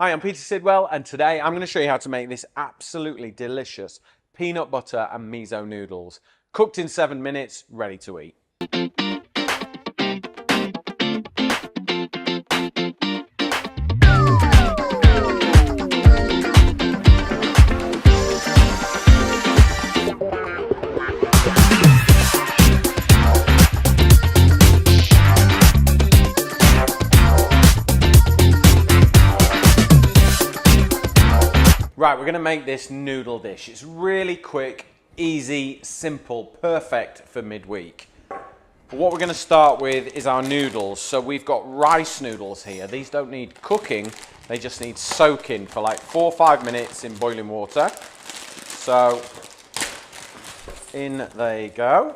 Hi, I'm Peter Sidwell, and today I'm going to show you how to make this absolutely delicious peanut butter and miso noodles. Cooked in 7 minutes, ready to eat. Right, we're going to make this noodle dish. It's really quick, easy, simple, perfect for midweek. But what we're going to start with is our noodles. So we've got rice noodles here. These don't need cooking, they just need soaking for like 4 or 5 minutes in boiling water. So in they go.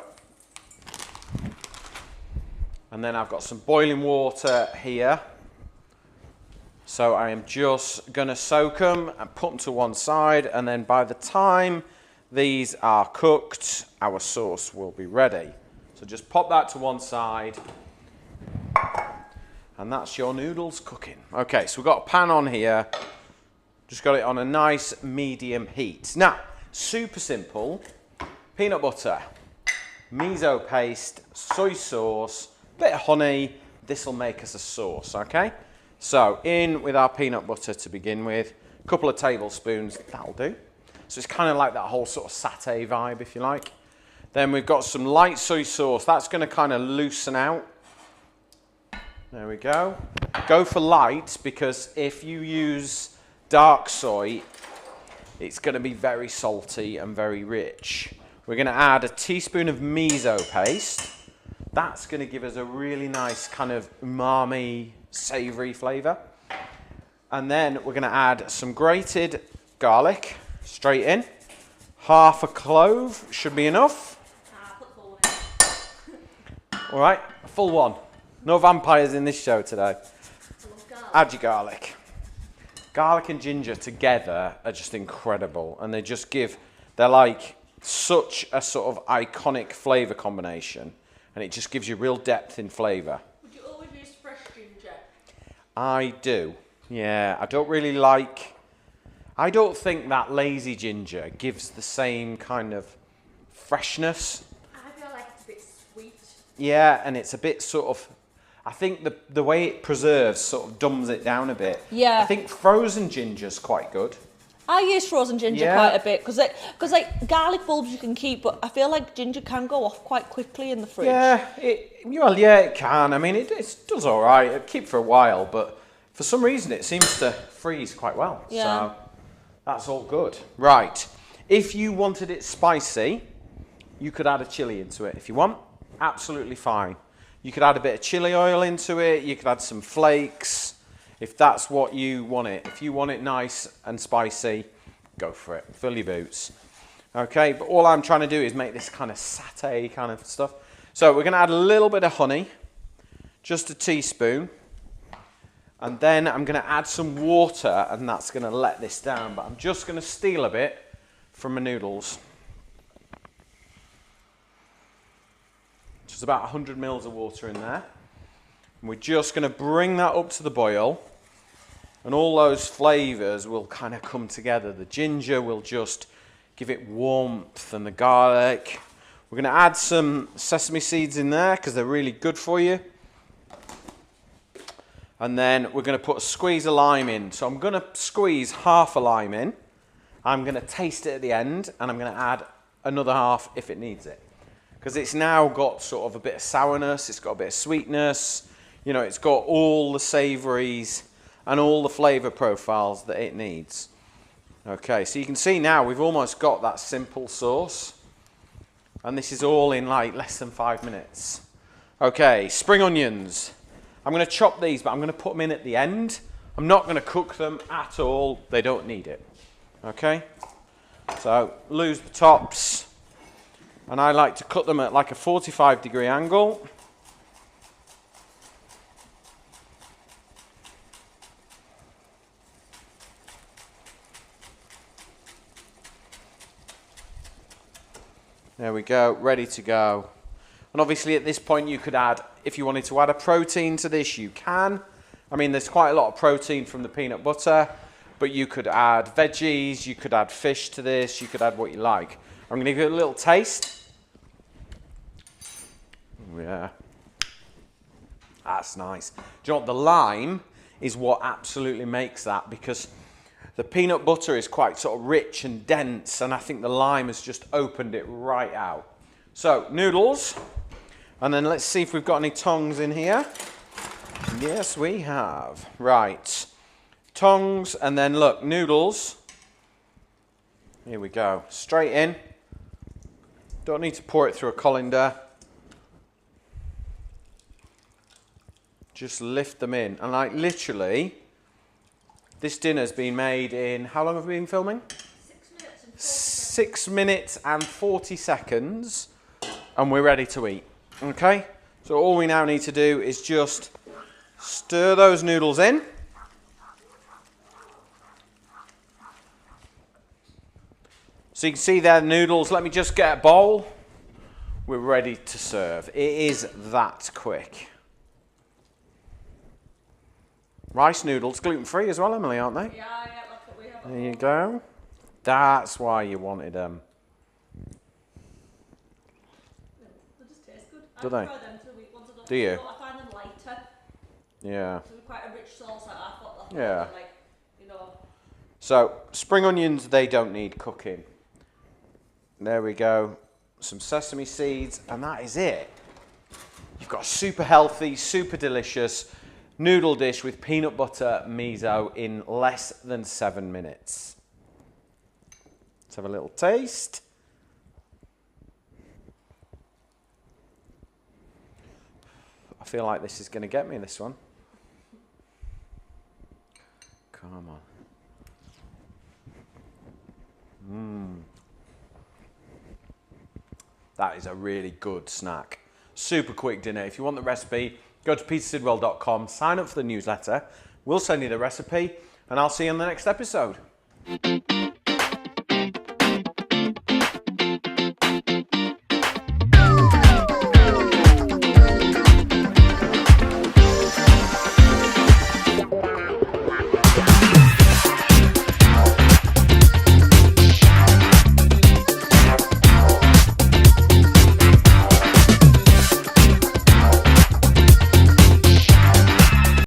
And then I've got some boiling water here. So I am just going to soak them and put them to one side, and then by the time these are cooked, our sauce will be ready. So just pop that to one side, and that's your noodles cooking. Okay, so we've got a pan on here, just got it on a nice medium heat. Now, super simple, peanut butter, miso paste, soy sauce, bit of honey, this will make us a sauce, okay? So in with our peanut butter to begin with, a couple of tablespoons, that'll do. So it's kind of like that whole sort of satay vibe, if you like. Then we've got some light soy sauce, that's going to kind of loosen out. There we go. Go for light, because if you use dark soy, it's going to be very salty and very rich. We're going to add a teaspoon of miso paste. That's going to give us a really nice kind of umami, savoury flavour. And then we're going to add some grated garlic straight in. Half a clove should be enough. Put the full one in. All right, full one. No vampires in this show today. Add your garlic. Garlic and ginger together are just incredible, and they just give, they're like such a sort of iconic flavour combination, and it just gives you real depth in flavour. Would you always use fresh ginger? I do. Yeah, I don't really like, I don't think that lazy ginger gives the same kind of freshness. I feel like it's a bit sweet. Yeah, and it's a bit sort of, I think the way it preserves sort of dumbs it down a bit. Yeah. I think frozen ginger's quite good. I use frozen ginger quite a bit because like garlic bulbs you can keep, but I feel like ginger can go off quite quickly in the fridge. Yeah, it can. I mean, it does all right. It keep for a while, but for some reason it seems to freeze quite well. Yeah. So that's all good. Right. If you wanted it spicy, you could add a chili into it if you want. Absolutely fine. You could add a bit of chili oil into it. You could add some flakes if that's what you want it. If you want it nice and spicy, go for it. Fill your boots. Okay, but all I'm trying to do is make this kind of satay kind of stuff. So we're going to add a little bit of honey, just a teaspoon. And then I'm going to add some water, and that's going to let this down. But I'm just going to steal a bit from my noodles. Just about 100 mils of water in there. And we're just going to bring that up to the boil, and all those flavours will kind of come together. The ginger will just give it warmth, and the garlic. We're going to add some sesame seeds in there because they're really good for you. And then we're going to put a squeeze of lime in. So I'm going to squeeze half a lime in. I'm going to taste it at the end, and I'm going to add another half if it needs it. Because it's now got sort of a bit of sourness, it's got a bit of sweetness. You know, it's got all the savouries and all the flavour profiles that it needs. Okay, so you can see now we've almost got that simple sauce. And this is all in like less than 5 minutes. Okay, spring onions. I'm going to chop these, but I'm going to put them in at the end. I'm not going to cook them at all. They don't need it. Okay? So, lose the tops. And I like to cut them at like a 45-degree angle. There we go, ready to go. And obviously at this point you could add, if you wanted to add a protein to this, you can. I mean, there's quite a lot of protein from the peanut butter, but you could add veggies, you could add fish to this, you could add what you like. I'm going to give it a little taste. Yeah. That's nice. Do you know what? The lime is what absolutely makes that, because the peanut butter is quite sort of rich and dense, and I think the lime has just opened it right out. So, noodles. And then let's see if we've got any tongs in here. Yes, we have. Right. Tongs, and then look, noodles. Here we go. Straight in. Don't need to pour it through a colander. Just lift them in. And like literally, this dinner's been made in, how long have we been filming? 6 minutes and 40 seconds. And we're ready to eat. Okay? So all we now need to do is just stir those noodles in. So you can see there, noodles. Let me just get a bowl. We're ready to serve. It is that quick. Rice noodles, gluten-free as well, Emily, aren't they? Yeah, that's what we have. There you go. That's why you wanted them. They just taste good. Do they? I prefer them to the weak ones. Do you? I find them lighter. Yeah. So quite a rich sauce like I thought. Yeah. Like, you know. So, spring onions, they don't need cooking. There we go. Some sesame seeds, and that is it. You've got a super healthy, super delicious noodle dish with peanut butter miso in less than 7 minutes. Let's have a little taste. I feel like this is going to get me, this one. Come on. That is a really good snack. Super quick dinner. If you want the recipe, go to petersidwell.com, sign up for the newsletter. We'll send you the recipe, and I'll see you on the next episode.